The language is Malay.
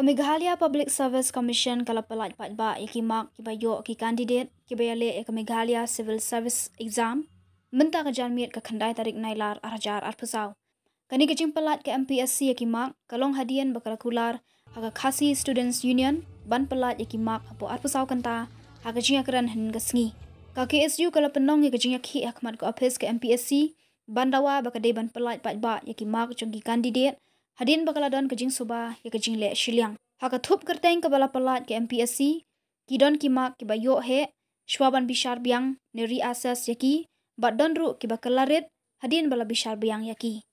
Meghalaya Public Service Commission kalau pelat patba yaki mak kibayo ki candidate kibayale ke Meghalaya Civil Service Exam menta ke janmiat ke khandai tarik nailar arjar arpusau. Kani kecing pelat ke Mpsc yaki mak kalong hadian bakal Kular haga Khasi Students Union ban pelat yaki mak apo arpusau kanta haga jinga keran hen gasngi. Ka KSU kalau penong yaki jinga ki akmat ke office ke Mpsc bandawa bakal ban pelat patba yaki mak jongki candidate hadin bakaladon kejing suba ya kejing le shiliang. Haka thup kerteng ke bala pelat ke Mpsc kidon kimak kibayo he shwaban bishar biang neri asas yaki badon ru kibakalarit hadin bala bishar biang yaki.